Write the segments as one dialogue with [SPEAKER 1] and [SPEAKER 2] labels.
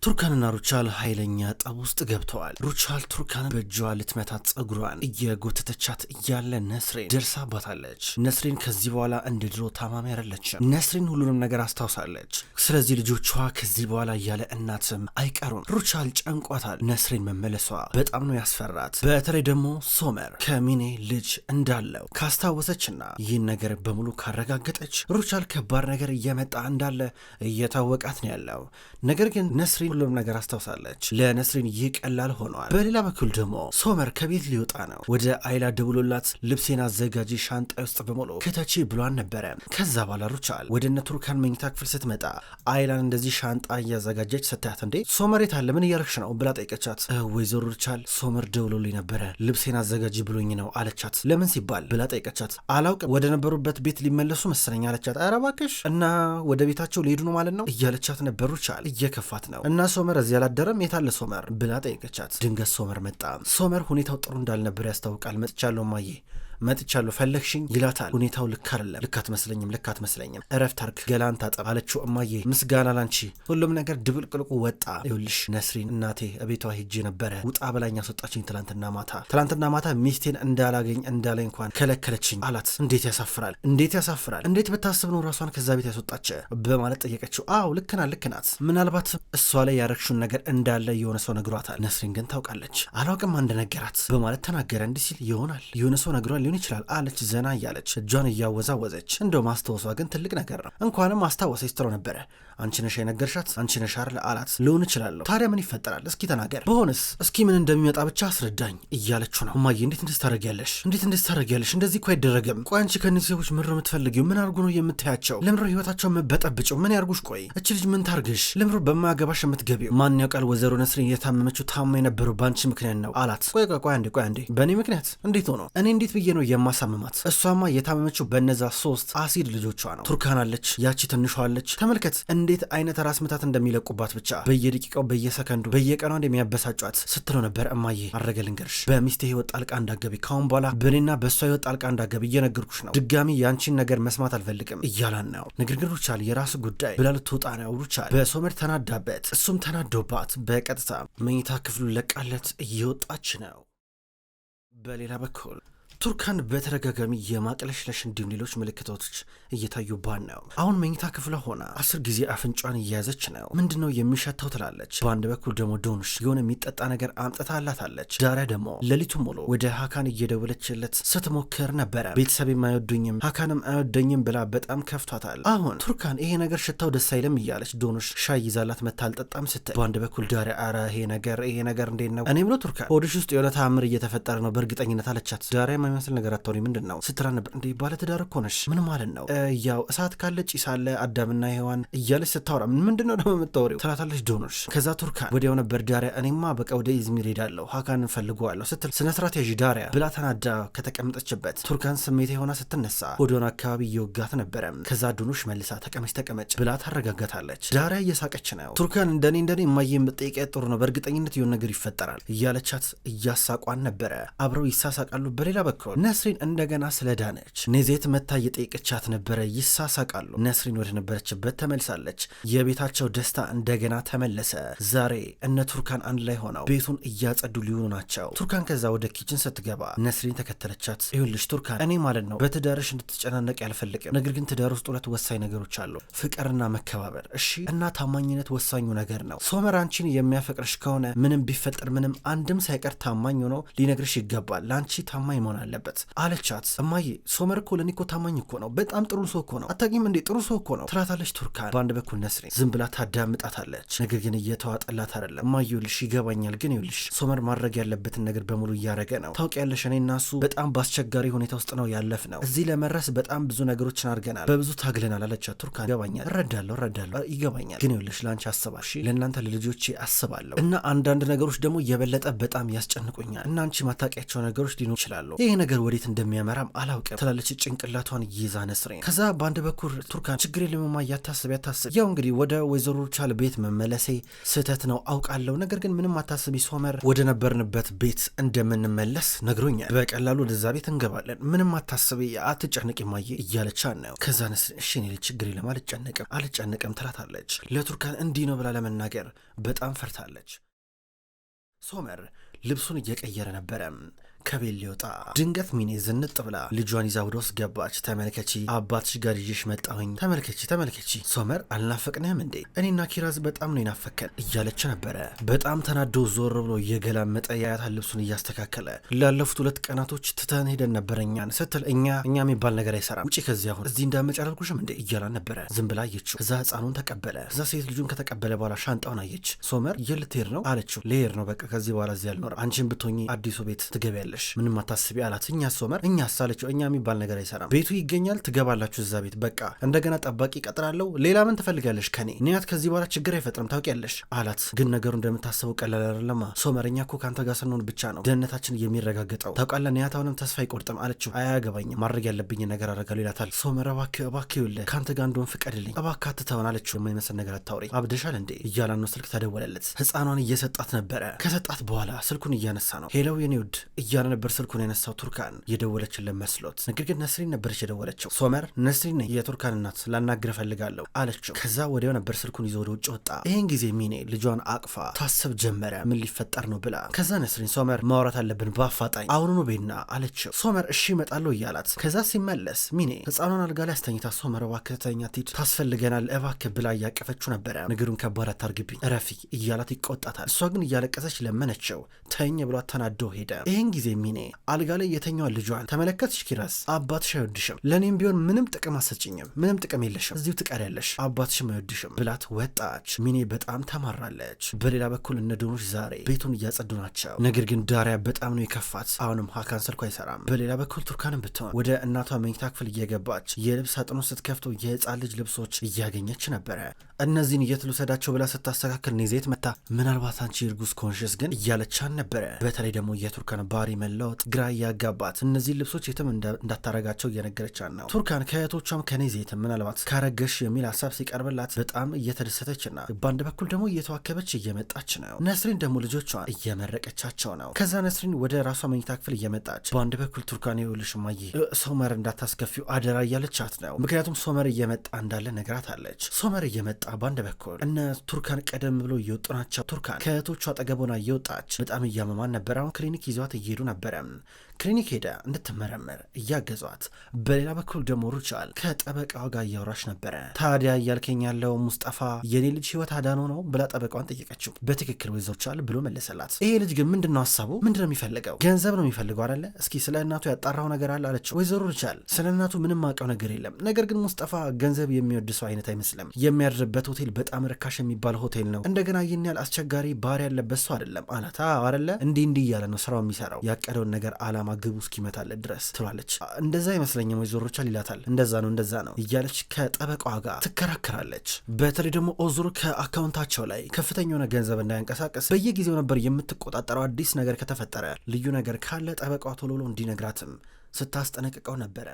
[SPEAKER 1] ቱርካንና ሩቻል ኃይለኛ ጠብ ውስጥ ገብተዋል። ሩቻል ቱርካን በእጇ ልትመታት ጸጉሯን እየጎተተቻት እያለ ነስሪን ደርሳባታለች። ነስሪን ከዚህ በኋላ እንደ ድሮ ታማሚ አይደለችም። ነስሪን ሁሉንም ነገር አስታውሳለች። ስለዚህ ልጆቿ ከዚህ በኋላ እያለ እናትም አይቀሩም። ሩቻል ጨንቋታል። ነስሪን መመለሷ በጣም ነው ያስፈራት። በተለይ ደግሞ ሶመር ከሚኔ ልጅ እንዳለው ካስታወሰችና ይህን ነገር በሙሉ ካረጋገጠች ሩቻል ከባድ ነገር እየመጣ እንዳለ እየታወቃት ነው ያለው። ነገር ግን ነስሪን ሁሉም ነገር አስታውሳለች። ለነስሪን ይህ ቀላል ሆኗል። በሌላ በኩል ደግሞ ሶመር ከቤት ሊወጣ ነው። ወደ አይላ ደውሎላት ልብሴን አዘጋጂ ሻንጣ ውስጥ በሙሉ ክተቺ ብሏን ነበረ። ከዛ በኋላ ሩቻል ወደ እነ ቱርካን መኝታ ክፍል ስትመጣ አይላን እንደዚህ ሻንጣ እያዘጋጀች ስታያት እንዴ ሶመር የት አለ? ምን እያረግሽ ነው ብላ ጠይቀቻት። ወይዘሮ ሩቻል ሶመር ደውሎልኝ ነበረ ልብሴን አዘጋጂ ብሎኝ ነው አለቻት። ለምን ሲባል ብላ ጠይቀቻት። አላውቅም ወደ ነበሩበት ቤት ሊመለሱ መሰለኝ አለቻት። ኧረ እባክሽ እና ወደ ቤታቸው ሊሄዱ ነው ማለት ነው እያለቻት ነበር። ሩቻል እየከፋት ነው እና ሶመር እዚህ አላደረም የታለ ሶመር ብላ ጠየቀቻት። ድንገት ሶመር መጣ። ሶመር ሁኔታው ጥሩ እንዳልነበር ያስታውቃል። መጥቻለሁ ማዬ መጥቻለሁ ፈለግሽኝ ይላታል። ሁኔታው ልክ አይደለም። ልክ አትመስለኝም እረፍት አርግ ገላን ታጠብ አለችው። እማዬ ምስጋና ላንቺ። ሁሉም ነገር ድብልቅልቁ ወጣ። ይኸውልሽ ነስሪን እናቴ እቤቷ ሄጄ ነበረ ውጣ በላኝ አስወጣችኝ። ትላንትና ማታ ሚስቴን እንዳላይ እንኳን ከለከለችኝ አላት። እንዴት ያሳፍራል እንዴት ብታስብ ነው ራሷን ከዛ ቤት ያስወጣች በማለት ጠየቀችው። አዎ ልክ ናት ምናልባት እሷ ላይ ያረግሹን ነገር እንዳለ የሆነ ሰው ነግሯታል። ነስሪን ግን ታውቃለች። አላውቅም አንድ ነገራት በማለት ተናገረ። እንዲህ ሲል ይሆናል የሆነ ሰው ነግሯል ሊሆን ይችላል አለች ዘና እያለች እጇን እያወዛወዘች። እንደው ማስታወሷ ግን ትልቅ ነገር ነው። እንኳንም ማስታወሰች ጥሩ ነበረ። አንቺ ነሽ የነገርሻት? አንቺ ነሽ አይደል አላት። ልሆን እችላለሁ። ታዲያ ምን ይፈጠራል? እስኪ ተናገር። በሆነስ እስኪ ምን እንደሚመጣ ብቻ አስረዳኝ እያለችው ነው። እማዬ እንዴት ታደርጊያለሽ? እንደዚህ እኮ አይደረግም። ቆይ አንቺ ከእነዚህ ሰዎች ምንድን ነው የምትፈልጊው? ምን አድርጎ ነው የምታያቸው? ለምንድን ነው ህይወታቸው የምትበጠብጪው? ምን ያርጉሽ? ቆይ እች ልጅ ምን ታርግሽ? ለምንድን ነው በማያገባሽ የምትገቢው? ማን ያውቃል? ወይዘሮ ነስሪን የታመመችው ታማ የነበረው በአንቺ ምክንያት ነው አላት። ቆይ አንዴ በእኔ ምክንያት እንዴት ሆኖ? እኔ እንዴት ብዬ ነው የማሳምማት? እሷማ የታመመችው በነዛ 3 አሲድ ልጆቿ ነው። ቱርካን አለች፣ ያቺ ትንሿ አለች። ተመልከት እንዴት አይነት ራስ ምታት እንደሚለቁባት ብቻ በየደቂቃው በየሰከንዱ በየቀኗ እንደሚያበሳጯት ስትለው ነበር። እማዬ አረገ ልንገርሽ፣ በሚስቴ ህይወት ጣልቃ እንዳገቢ፣ ካሁን በኋላ በእኔና በእሷ ህይወት ጣልቃ እንዳገቢ እየነገርኩሽ ነው። ድጋሚ ያንቺን ነገር መስማት አልፈልግም እያላን ነው። ነገር ግን ሩቻል የራስ ጉዳይ ብላ ልትወጣ ነው። ሩቻል በሶመር ተናዳበት፣ እሱም ተናዶባት በቀጥታ መኝታ ክፍሉን ለቃለት እየወጣች ነው። በሌላ በኩል ቱርካን በተደጋጋሚ የማቅለሽለሽ እንዲሁም ሌሎች ምልክቶች እየታዩባት ነው። አሁን መኝታ ክፍሏ ሆና 10 ጊዜ አፍንጫን እየያዘች ነው። ምንድነው የሚሸተው ትላለች። በአንድ በኩል ደግሞ ዶንሽ የሆነ የሚጠጣ ነገር አምጥታላታለች። ዳሪያ ደግሞ ሌሊቱን ሙሉ ወደ ሀካን እየደወለችለት ስትሞክር ነበረ። ቤተሰቤም አይወዱኝም ሀካንም አይወደኝም ብላ በጣም ከፍቷታል። አሁን ቱርካን ይሄ ነገር ሽታው ደስ አይልም እያለች ዶንሽ ሻይ ይዛላት መታ አልጠጣም ስትል፣ በአንድ በኩል ዳሪያ ኧረ ይሄ ነገር እንዴት ነው? እኔ ብሎ ቱርካን ሆድሽ ውስጥ የሆነ ተአምር እየተፈጠረ ነው በእርግጠኝነት አለቻት። ዳሪያ የሚመስል ነገር አታውሪ ምንድን ነው ስትራ ነበር። እንዴ ባለትዳር እኮ ነሽ ምን ማለት ነው? ያው እሳት ካለ ጭስ አለ አዳምና ሔዋን እያለች ስታወራ ምንድነው ደግሞ የምታወሪው ትላታለች ዶኖሽ። ከዛ ቱርካን ወዲያው ነበር ዳሪያ እኔማ በቃ ወደ ኢዝሚር ሄዳለሁ ሀካን እንፈልገዋለሁ ስትል ስነስርዓት ያዥ ዳሪያ ብላ ተናዳ ከተቀመጠችበት ቱርካን ስሜት የሆና ስትነሳ ወደሆነ አካባቢ እየወጋት ነበረ። ከዛ ዶኖሽ መልሳ ተቀመጭ ብላ ታረጋጋታለች። ዳሪያ እየሳቀች ነው። ቱርካን እንደኔ እማዬ የምትጠይቀ ጥሩ ነው በእርግጠኝነት የሆነ ነገር ይፈጠራል እያለቻት እያሳቋን ነበረ። አብረው ይሳሳቃሉ። በሌላ በኩል ነስሪን እንደገና ስለዳነች ኔዜት መታ እየጠየቀቻት ነበረ። ይሳሳቃሉ። ነስሪን ወደ ነበረችበት ተመልሳለች። የቤታቸው ደስታ እንደገና ተመለሰ። ዛሬ እነ ቱርካን አንድ ላይ ሆነው ቤቱን እያጸዱ ሊሆኑ ናቸው። ቱርካን ከዛ ወደ ኪችን ስትገባ ነስሪን ተከተለቻት። ይኸውልሽ ቱርካን እኔ ማለት ነው በትዳርሽ እንድትጨናነቅ ያልፈልግም። ነገር ግን ትዳር ውስጥ 2 ወሳኝ ነገሮች አሉ፣ ፍቅርና መከባበር እሺ፣ እና ታማኝነት ወሳኙ ነገር ነው። ሶመር አንቺን የሚያፈቅርሽ ከሆነ ምንም ቢፈጠር ምንም አንድም ሳይቀር ታማኝ ሆኖ ሊነግርሽ ይገባል። ለአንቺ ታማኝ መሆን አለበት አለቻት። እማዬ ሶመር እኮ ለእኔ እኮ ታማኝ እኮ ነው፣ በጣም ጥሩ ሰው እኮ ነው፣ አታውቂም እንዴ ጥሩ ሰው እኮ ነው ትላታለች ቱርካን። በአንድ በኩል ነስሪን ዝም ብላ ታዳምጣታለች። ነገር ግን እየተዋጠላት አይደለም። እማዬ ይኸውልሽ ይገባኛል፣ ግን ይኸውልሽ ሶመር ማድረግ ያለበትን ነገር በሙሉ እያረገ ነው። ታውቂያለሽ እኔ እና እሱ በጣም በአስቸጋሪ ሁኔታ ውስጥ ነው ያለፍነው። እዚህ ለመድረስ በጣም ብዙ ነገሮችን አድርገናል፣ በብዙ ታግለናል አለቻት ቱርካን። ይገባኛል፣ እረዳለሁ ይገባኛል፣ ግን ይኸውልሽ ለአንቺ አስባሽ ለእናንተ ለልጆቼ አስባለሁ እና አንዳንድ ነገሮች ደግሞ የበለጠ በጣም ያስጨንቁኛል እና አንቺ ማታውቂያቸው ነገሮች ሊኖሩ ይችላሉ። ይሄ ነገር ወዴት እንደሚያመራም አላውቅም ትላለች ጭንቅላቷን ይዛ ነስሬን። ከዛ በአንድ በኩል ቱርካን ችግር የለምማ ያታስብ ያው እንግዲህ ወደ ወይዘሮ ሩቻል ቤት መመለሴ ስህተት ነው አውቃለሁ፣ ነገር ግን ምንም አታስቢ ሶመር ወደ ነበርንበት ቤት እንደምንመለስ ነግሮኛል። በቀላሉ ወደዛ ቤት እንገባለን፣ ምንም አታስቢ አትጨነቂ ማየ እያለች ነው። ከዛ ነስሬን እሺ እኔ ችግር የለም አልጨነቅም ትላታለች። ለቱርካን እንዲህ ነው ብላ ለመናገር በጣም ፈርታለች። ሶመር ልብሱን እየቀየረ ነበረ ከቤት ሊወጣ። ድንገት ሚኔ ዝንጥ ብላ ልጇን ይዛ ወደ ውስጥ ገባች። ተመልከቺ አባትሽ ጋር ይዤሽ መጣሁኝ፣ ተመልከቺ ሶመር አልናፈቅንህም እንዴ? እኔና ኪራዝ በጣም ነው ይናፈከን እያለች ነበረ። በጣም ተናዶ ዞር ብሎ እየገላመጠ ያያታል ልብሱን እያስተካከለ። ላለፉት 2 ቀናቶች ትተን ሄደን ነበረ እኛን ስትል እኛ የሚባል ነገር አይሰራም፣ ውጪ ከዚህ አሁን እዚህ እንዳመጭ አላልኩሽም እንዴ እያላን ነበረ። ዝም ብላ አየችው። እዛ ህፃኑን ተቀበለ። እዛ ሴት ልጁን ከተቀበለ በኋላ ሻንጣውን አየች። ሶመር የልትሄድ ነው አለችው። ልሄድ ነው በቃ ከዚህ በኋላ እዚህ አልኖርም፣ አንቺን ብትሆኚ አዲሱ ቤት ትገቢያለሽ፣ ምንም አታስቢ አላት። እኛ ሶመር እኛ አሳለችው። እኛ የሚባል ነገር አይሰራም፣ ቤቱ ይገኛል፣ ትገባላችሁ እዛ ቤት በቃ እንደገና ጠባቂ ቀጥራለሁ፣ ሌላ ምን ትፈልጋለሽ ከኔ? ንያት ከዚህ በኋላ ችግር አይፈጥርም ታውቂያለሽ አላት። ግን ነገሩ እንደምታስበው ቀላል አይደለማ ሶመር፣ እኛ እኮ ከአንተ ጋር ስንሆን ብቻ ነው ደህንነታችን የሚረጋገጠው ታውቃለህ። ንያት አሁንም ተስፋ አይቆርጥም አለችው። አያገባኝም፣ ማድረግ ያለብኝ ነገር አደርጋለሁ ይላታል። ሶመር እባክህ ይኸውልህ ከአንተ ጋር እንደሆን ፍቀድልኝ እባክህ አትተውን አለችው። የማይመስል ነገር አታውሪ አብደሻል እንዴ እያላን ነው። ስልክ ተደወለለት። ህፃኗን እየሰጣት ነበረ። ከሰጣት በኋላ ስልኩን እያነሳ ነው። ሄለው የኔ ውድ እያለ ነበር ስልኩን ያነሳው። ቱርካን የደወለችልን መስሎት፣ ነገር ግን ነስሪን ነበረች የደወለችው። ሶመር ነስሪን ነኝ የቱርካን እናት ላናግር እፈልጋለሁ አለችው። ከዛ ወዲያው ነበር ስልኩን ይዞ ወደ ውጭ ወጣ። ይህን ጊዜ ሚኔ ልጇን አቅፋ ታሰብ ጀመረ ምን ሊፈጠር ነው ብላ። ከዛ ነስሪን ሶመር ማውራት አለብን በአፋጣኝ አሁኑኑ ቤና አለችው። ሶመር እሺ እመጣለሁ እያላት። ከዛ ሲመለስ ሚኔ ህፃኗን አልጋ ላይ አስተኝታ ሶመር እባክህ ተኛ ትሂድ ታስፈልገናል እባክህ ብላ እያቀፈችው ነበረ። ነገሩን ከባድ አታርግብኝ እረፊ እያላት ይቆጣታል። እሷ ግን እያለቀሰች ለመነችው። ተኝ ብሏት ተናዶ ሄደ። ይህን ጊዜ ሚኔ አልጋ ላይ የተኛዋን ልጇን ተመለከትሽ? ኪራስ አባትሽ አይወድሽም፣ ለእኔም ቢሆን ምንም ጥቅም አሰጭኝም፣ ምንም ጥቅም የለሽም፣ እዚሁ ትቀሪያለሽ፣ አባትሽም አይወድሽም ብላት ወጣች። ሚኔ በጣም ተማራለች። በሌላ በኩል እነ ዶኖች ዛሬ ቤቱን እያጸዱ ናቸው። ነገር ግን ዳሪያ በጣም ነው የከፋት። አሁንም ሀካን ስልኩ አይሰራም። በሌላ በኩል ቱርካንም ብትሆን ወደ እናቷ መኝታ ክፍል እየገባች የልብስ ሳጥኑ ስትከፍተው የህፃን ልጅ ልብሶች እያገኘች ነበረ። እነዚህን የት ልውሰዳቸው ብላ ስታስተካክል ኔዜት መታ ምናልባት አንቺ እርጉዝ ኮንሽስ ግን እያለቻን ነበረ። በተለይ ደግሞ የቱርካን ባህሪ መለወጥ ግራ እያጋባት እነዚህ ልብሶች የትም እንዳታረጋቸው እየነገረቻን ነው። ቱርካን ከእህቶቿም ከኔዜትም ምናልባት ካረገሽ የሚል ሀሳብ ሲቀርብላት በጣም እየተደሰተችና በአንድ በኩል ደግሞ እየተዋከበች እየመጣች ነው። ነስሪን ደግሞ ልጆቿን እየመረቀቻቸው ነው። ከዛ ነስሪን ወደ ራሷ መኝታ ክፍል እየመጣች በአንድ በኩል ቱርካን ይኸውልሽ እማዬ ሶመር እንዳታስከፊው አደራ እያለቻት ነው። ምክንያቱም ሶመር እየመጣ እንዳለ ነግራታለች። ሶመር እየመጣ በአንድ በኩል እነ ቱርካን ቀደም ብሎ እየወጡ ናቸው። ቱርካን ከእህቶቿ አጠገቦና እየወጣች በጣም እያመማን ነበር። አሁን ክሊኒክ ይዟት እየሄዱ ነበረ። ክሊኒክ ሄዳ እንድትመረመር እያገዟት። በሌላ በኩል ደግሞ ሩቻል ከጠበቃዋ ጋር እያወራች ነበረ። ታዲያ እያልከኝ ያለው ሙስጠፋ የኔ ልጅ ህይወት አዳኖ ነው ብላ ጠበቃዋን ጠየቀችው። በትክክል ወይዘሮቻል ብሎ መለሰላት። ይሄ ልጅ ግን ምንድነው ሀሳቡ? ምንድነው የሚፈልገው? ገንዘብ ነው የሚፈልገው አይደለ? እስኪ ስለ እናቱ ያጣራው ነገር አለ አለችው። ወይዘሮ ሩቻል ስለ እናቱ ምንም አውቀው ነገር የለም፣ ነገር ግን ሙስጠፋ ገንዘብ የሚወድ ሰው አይነት አይመስልም። የሚያድርበት ሆቴል በጣም ርካሽ የሚባል ሆቴል ነው። እንደገና ይህን ያህል አስቸጋሪ ባህሪ ያለበት ሰው አይደለም አላት። አይደለ እንዲህ እያለ ነው ስራው የሚሰራው ያቀደውን ነገር አላማ ግቡ እስኪመታለት ድረስ ትሏለች። እንደዛ ይመስለኛል ወይዘሮ ሩቻል ይላታል። እንደዛ ነው እያለች ከጠበቃዋ ጋር ትከራከራለች። በተለይ ደግሞ ኦዙር ከአካውንታቸው ላይ ከፍተኛ የሆነ ገንዘብ እንዳያንቀሳቀስ በየጊዜው ነበር የምትቆጣጠረው። አዲስ ነገር ከተፈጠረ ልዩ ነገር ካለ ጠበቃዋ ቶሎ ብሎ እንዲነግራትም ስታስጠነቅቀው ነበረ።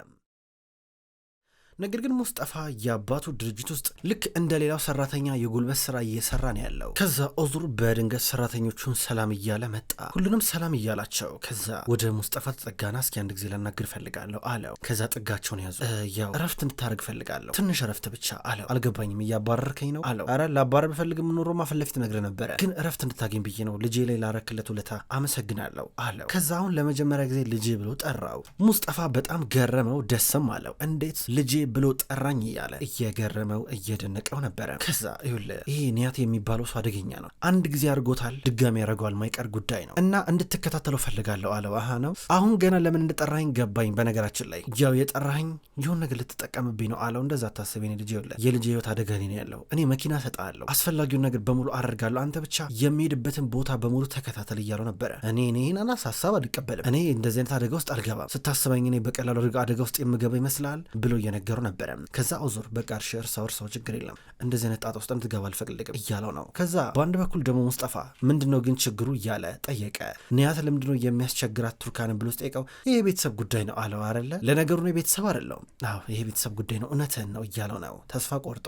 [SPEAKER 1] ነገር ግን ሙስጠፋ የአባቱ ድርጅት ውስጥ ልክ እንደ ሌላው ሰራተኛ የጉልበት ስራ እየሰራ ነው ያለው። ከዛ ኦዙር በድንገት ሰራተኞቹን ሰላም እያለ መጣ። ሁሉንም ሰላም እያላቸው ከዛ ወደ ሙስጠፋ ተጠጋና እስኪ አንድ ጊዜ ላናግር ፈልጋለሁ አለው። ከዛ ጥጋቸውን ያዙ። ያው እረፍት እንድታደርግ ፈልጋለሁ፣ ትንሽ እረፍት ብቻ አለው። አልገባኝም እያባረርከኝ ነው አለው። አረ ላባረር ብፈልግም ኖሮማ ፊት ለፊት ነግሬህ ነበረ፣ ግን እረፍት እንድታገኝ ብዬ ነው፣ ልጄ ላይ ላረክለት ውለታ አመሰግናለሁ አለው። ከዛ አሁን ለመጀመሪያ ጊዜ ልጄ ብሎ ጠራው። ሙስጠፋ በጣም ገረመው፣ ደስም አለው። እንዴት ልጄ ብሎ ጠራኝ እያለ እየገረመው እየደነቀው ነበረ። ከዛ ይኸውልህ ይሄ ኒያት የሚባለው ሰው አደገኛ ነው፣ አንድ ጊዜ አድርጎታል፣ ድጋሚ ያደርገዋል፣ ማይቀር ጉዳይ ነው እና እንድትከታተለው ፈልጋለሁ አለው። አሃ ነው አሁን ገና ለምን እንደጠራኸኝ ገባኝ። በነገራችን ላይ ያው የጠራኸኝ የሆነ ነገር ልትጠቀምብኝ ነው አለው። እንደዛ ታስብ የኔ ልጅ፣ ይኸውልህ የልጅ ህይወት አደጋ ላይ ነው ያለው፣ እኔ መኪና ሰጣለሁ፣ አስፈላጊውን ነገር በሙሉ አደርጋለሁ፣ አንተ ብቻ የሚሄድበትን ቦታ በሙሉ ተከታተል እያለው ነበረ። እኔ አናስ ሀሳብ አልቀበልም፣ እኔ እንደዚህ አይነት አደጋ ውስጥ አልገባም፣ ስታስበኝ እኔ በቀላሉ አደጋ ውስጥ የምገባ ይመስላል ብሎ እየነገረው እየተነጋገሩ ነበረ። ከዛ ኦዞር በቃ እርሳው ችግር የለም እንደዚህ አይነት ጣጣ ውስጥ እንድትገባ አልፈቅድልም እያለው ነው። ከዛ በአንድ በኩል ደግሞ ሙስጠፋ ምንድነው ግን ችግሩ እያለ ጠየቀ። ኒያት ለምንድነው የሚያስቸግራት ቱርካንን ብሎ ጠየቀው። ይሄ የቤተሰብ ጉዳይ ነው አለው። አይደለ ለነገሩ ነው የቤተሰብ አይደለም። አዎ ይሄ የቤተሰብ ጉዳይ ነው እውነትህን ነው እያለው ነው ተስፋ ቆርጦ።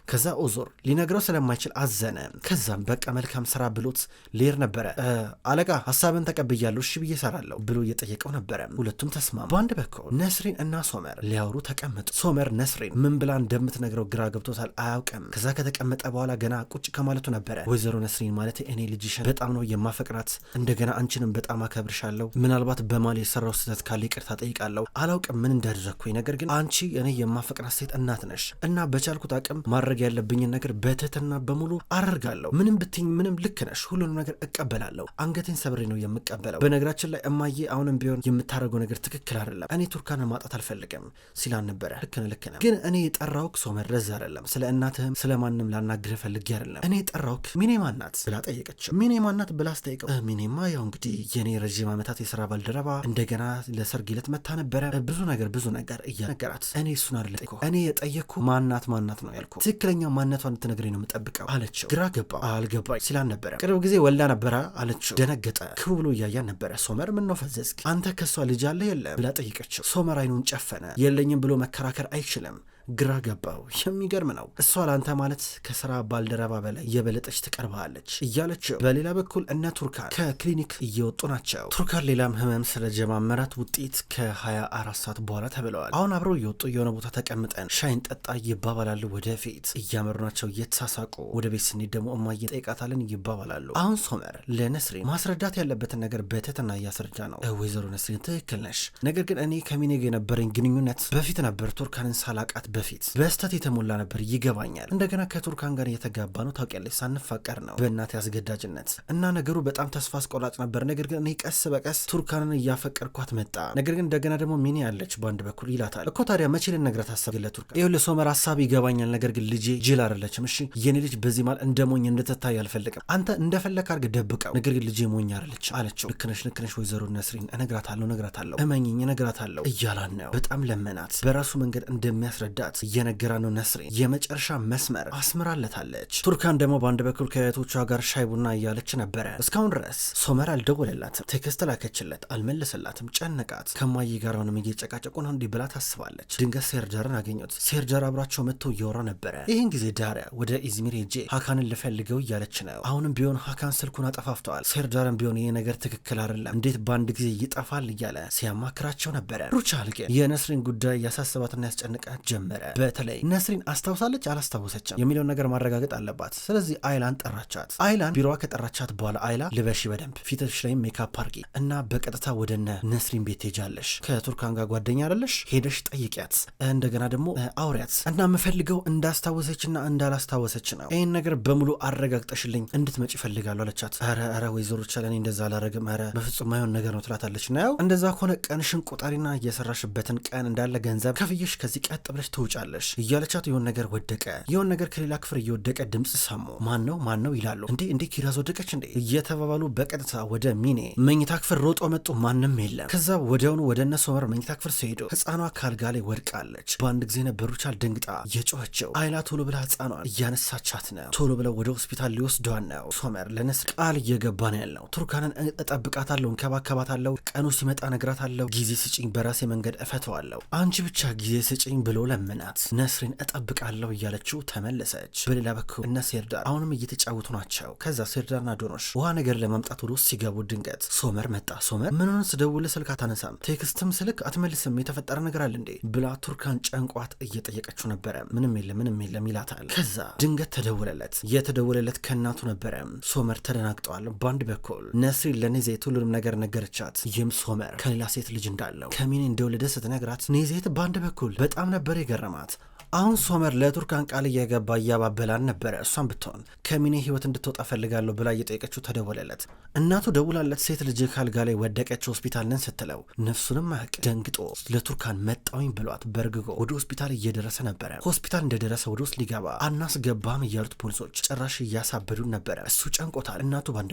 [SPEAKER 1] ከዛ ኦዞር ሊነግረው ስለማይችል አዘነ። ከዛም በቃ መልካም ስራ ብሎት ሊሄድ ነበረ። አለቃ ሀሳብን ተቀብያለሁ እሺ ብዬ እሰራለሁ ብሎ እየጠየቀው ነበረ። ሁለቱም ተስማሙ። በአንድ በኩል ነስሪን እና ሶመር ሊያወሩ ተቀመጡ። ሶመር ነስሪን ምን ብላ እንደምትነግረው ግራ ገብቶታል፣ አያውቅም። ከዛ ከተቀመጠ በኋላ ገና ቁጭ ከማለቱ ነበረ ወይዘሮ ነስሪን ማለት እኔ ልጅሽን በጣም ነው የማፈቅራት፣ እንደገና አንቺንም በጣም አከብርሻለሁ። ምናልባት በማል የሰራው ስህተት ካለ ይቅርታ ጠይቃለሁ። አላውቅም ምን እንዳደረግኩኝ፣ ነገር ግን አንቺ እኔ የማፈቅራት ሴት እናት ነሽ እና በቻልኩት አቅም ማድረግ ያለብኝን ነገር በትህትና በሙሉ አደርጋለሁ። ምንም ብትኝ ምንም ልክ ነሽ፣ ሁሉንም ነገር እቀበላለሁ። አንገቴን ሰብሬ ነው የምቀበለው። በነገራችን ላይ እማዬ አሁንም ቢሆን የምታደርገው ነገር ትክክል አይደለም። እኔ ቱርካንን ማጣት አልፈልግም ሲላን ነበረ። ልክ ነው ግን እኔ የጠራውክ ሶመር ለዛ አይደለም፣ ስለ እናትህም ስለ ማንም ላናግርህ ፈልጌ አይደለም። እኔ የጠራውክ ሚኔ ማናት ብላ ጠየቀችው። ሚኔ ማናት ብላ አስጠይቀው። ሚኔማ ያው እንግዲህ የኔ ረዥም ዓመታት የስራ ባልደረባ እንደገና ለሰርግ ዕለት መታ ነበረ። ብዙ ነገር እያነገራት እኔ እሱን አይደለ ጠይቀው፣ እኔ የጠየቅኩ ማናት ነው ያልኩ፣ ትክክለኛ ማንነቷን እንድትነግረኝ ነው የምጠብቀው አለችው። ግራ ገባ። አልገባኝ ሲላን ነበረ። ቅርብ ጊዜ ወልዳ ነበረ አለችው። ደነገጠ። ክቡ ብሎ እያያን ነበረ። ሶመር ምን ነው ፈዘዝክ አንተ ከሷ ልጅ አለ የለም ብላ ጠይቀችው። ሶመር አይኑን ጨፈነ። የለኝም ብሎ መከራከር አይችልም። ግራ ገባው። የሚገርም ነው እሷ ላንተ ማለት ከስራ ባልደረባ በላይ የበለጠች ትቀርባለች እያለችው። በሌላ በኩል እነ ቱርካን ከክሊኒክ እየወጡ ናቸው። ቱርካን ሌላም ህመም ስለጀማመራት ውጤት ከ24 ሰዓት በኋላ ተብለዋል። አሁን አብረው እየወጡ የሆነ ቦታ ተቀምጠን ሻይን ጠጣ ይባባላሉ። ወደፊት እያመሩ ናቸው እየተሳሳቁ። ወደ ቤት ስንሄድ ደግሞ እማዬ ጠይቃታለን ይባባላሉ። አሁን ሶመር ለነስሪን ማስረዳት ያለበትን ነገር በትህትና እያስረዳ ነው። ወይዘሮ ነስሪን ትክክል ነሽ፣ ነገር ግን እኔ ከሚኔ ጋር የነበረኝ ግንኙነት በፊት ነበር ቱርካንን ሳላቃት በፊት በስተት የተሞላ ነበር ይገባኛል። እንደገና ከቱርካን ጋር የተጋባ ነው ታውቂያለሽ፣ ሳንፋቀር ነው በእናቴ አስገዳጅነት እና ነገሩ በጣም ተስፋ አስቆራጭ ነበር። ነገር ግን እኔ ቀስ በቀስ ቱርካንን እያፈቀርኳት መጣ። ነገር ግን እንደገና ደግሞ ሚኔ ያለች በአንድ በኩል ይላታል እኮ። ታዲያ መቼ ልነግራት አሰብክ ለቱርካን? ይኸውልህ ሶመር ሀሳብ ይገባኛል፣ ነገር ግን ልጄ ጅል አይደለችም። እሺ የኔ ልጅ በዚህ ማል እንደሞኝ እንድትታይ አልፈልግም። አንተ እንደፈለክ አድርገህ ደብቀው፣ ነገር ግን ልጄ ሞኝ አይደለች አለችው። ልክ ነሽ ወይዘሮ ነስሪን፣ እነግራታለሁ እመኚኝ እነግራታለሁ እያላን ነው። በጣም ለመናት። በራሱ መንገድ እንደሚያስረዳ እየነገራ ነው። ነስሪን የመጨረሻ መስመር አስምራለታለች። ቱርካን ደግሞ በአንድ በኩል ከእህቶቿ ጋር ሻይ ቡና እያለች ነበረ። እስካሁን ድረስ ሶመር አልደወለላትም። ቴክስት ላከችለት፣ አልመለሰላትም። ጨነቃት። ከማዬ ጋር አሁንም እየጨቃጨቁ ነው እንዲህ ብላ ታስባለች። ድንገት ሴርዳርን አገኙት። ሴርዳር አብራቸው መጥቶ እያወራ ነበረ። ይህን ጊዜ ዳሪያ ወደ ኢዝሚር ሄጄ ሀካንን ልፈልገው እያለች ነው። አሁንም ቢሆን ሀካን ስልኩን አጠፋፍተዋል። ሴርዳርን ቢሆን ይህ ነገር ትክክል አይደለም፣ እንዴት በአንድ ጊዜ ይጠፋል እያለ ሲያማክራቸው ነበረ። ሩቻል ግን የነስሪን ጉዳይ ያሳስባትና ያስጨንቃት ጀመረ። በተለይ ነስሪን አስታውሳለች አላስታወሰችም የሚለውን ነገር ማረጋገጥ አለባት። ስለዚህ አይላን ጠራቻት። አይላን ቢሮዋ ከጠራቻት በኋላ አይላ ልበሺ በደንብ ፊትሽ ላይ ሜካፕ አርጊ እና በቀጥታ ወደነ ነስሪን ቤት ሄጃለሽ። ከቱርካን ጋር ጓደኛ አይደለሽ? ሄደሽ ጠይቂያት፣ እንደገና ደግሞ አውሪያት እና የምፈልገው እንዳስታወሰችና እንዳላስታወሰች ነው። ይህን ነገር በሙሉ አረጋግጠሽልኝ እንድትመጪ ይፈልጋሉ አለቻት። ኧረ ወይዘሮ ቻለኔ እንደዛ አላረግም፣ ኧረ በፍጹም ማይሆን ነገር ነው ትላታለች። ነው እንደዛ ከሆነ ቀንሽን ቁጠሪና እየሰራሽበትን ቀን እንዳለ ገንዘብ ከፍየሽ ከዚህ ቀጥ ብለሽ ትውጫለሽ እያለቻት የሆን ነገር ወደቀ። የሆን ነገር ከሌላ ክፍል እየወደቀ ድምፅ ሰሙ። ማን ነው ይላሉ። እንዴ ኪራዝ ወደቀች እንዴ እየተባባሉ በቀጥታ ወደ ሚኔ መኝታ ክፍል ሮጦ መጡ። ማንም የለም። ከዛ ወዲያውኑ ወደ እነ ሶመር መኝታ ክፍል ሲሄዱ ህፃኗ ካልጋ ላይ ወድቃለች። በአንድ ጊዜ ነበሩቻል ደንግጣ የጮኸችው። አይላ ቶሎ ብላ ህፃኗን እያነሳቻት ነው። ቶሎ ብለው ወደ ሆስፒታል ሊወስዷን ነው። ሶመር ለነስር ቃል እየገባ ነው ያለው። ቱርካንን እጠብቃታለሁ፣ እንከባከባታለሁ፣ ቀኑ ሲመጣ ነግራታለሁ፣ ጊዜ ስጭኝ፣ በራሴ መንገድ እፈተዋለሁ፣ አንቺ ብቻ ጊዜ ስጭኝ ብሎ ለምናት። ነስሪን እጠብቃለሁ እያለችው ተመለሰች። በሌላ በኩል እነ ሴርዳር አሁንም እየተጫወቱ ናቸው። ከዛ ሴርዳርና ዶኖሽ ውሃ ነገር ለማምጣት ወደ ውስጥ ሲገቡ ድንገት ሶመር መጣ። ሶመር ምን ሆነ? ስደውል ስልክ አታነሳም፣ ቴክስትም ስልክ አትመልስም፣ የተፈጠረ ነገር አለ እንዴ ብላ ቱርካን ጨንቋት እየጠየቀችው ነበረ። ምንም የለም ይላታል። ከዛ ድንገት ተደውለለት። የተደወለለት ከእናቱ ነበረ። ሶመር ተደናግጠዋል። በአንድ በኩል ነስሪን ለኔዜት ሁሉንም ነገር ነገረቻት። ይህም ሶመር ከሌላ ሴት ልጅ እንዳለው ከሚኔ እንደወለደ ስትነግራት ኔዜት በአንድ በኩል በጣም ነበር የገረማት። አሁን ሶመር ለቱርካን ቃል እየገባ እያባበላን ነበረ። እሷን ብትሆን ከሚኔ ህይወት እንድትወጣ ፈልጋለሁ ብላ እየጠየቀችው ተደወለለት። እናቱ ደውላለት ሴት ልጅ ካልጋ ላይ ወደቀች ሆስፒታል ነን ስትለው ነፍሱንም አያውቅ ደንግጦ ለቱርካን መጣውኝ ብሏት በርግጎ ወደ ሆስፒታል እየደረሰ ነበረ። ሆስፒታል እንደደረሰ ወደ ውስጥ ሊገባ አናስገባም እያሉት ፖሊሶች ጭራሽ እያሳበዱን ነበረ። እሱ ጨንቆታል። እናቱ ባንድ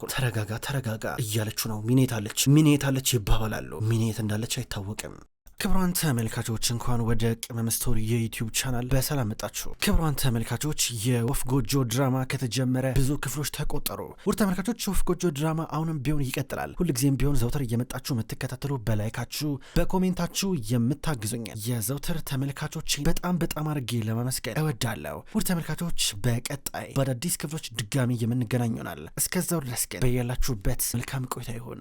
[SPEAKER 1] ተረጋጋ እያለችው ነው። ሚኔ የታለች ይባባላሉ። ሚኔ የት እንዳለች አይታወቅም። ክብሯን ተመልካቾች እንኳን ወደ ቅመም ስቶሪ የዩቲዩብ ቻናል በሰላም መጣችሁ። ክብሯን ተመልካቾች የወፍ ጎጆ ድራማ ከተጀመረ ብዙ ክፍሎች ተቆጠሩ። ውድ ተመልካቾች የወፍ ጎጆ ድራማ አሁንም ቢሆን ይቀጥላል። ሁልጊዜም ቢሆን ዘውትር እየመጣችሁ የምትከታተሉ በላይካችሁ በኮሜንታችሁ የምታግዙኝ የዘውትር ተመልካቾች በጣም አድርጌ ለማመስገን እወዳለሁ። ውድ ተመልካቾች በቀጣይ በአዳዲስ ክፍሎች ድጋሚ የምንገናኝ ይሆናል። እስከዛው ድረስ ግን በያላችሁበት መልካም ቆይታ ይሁን።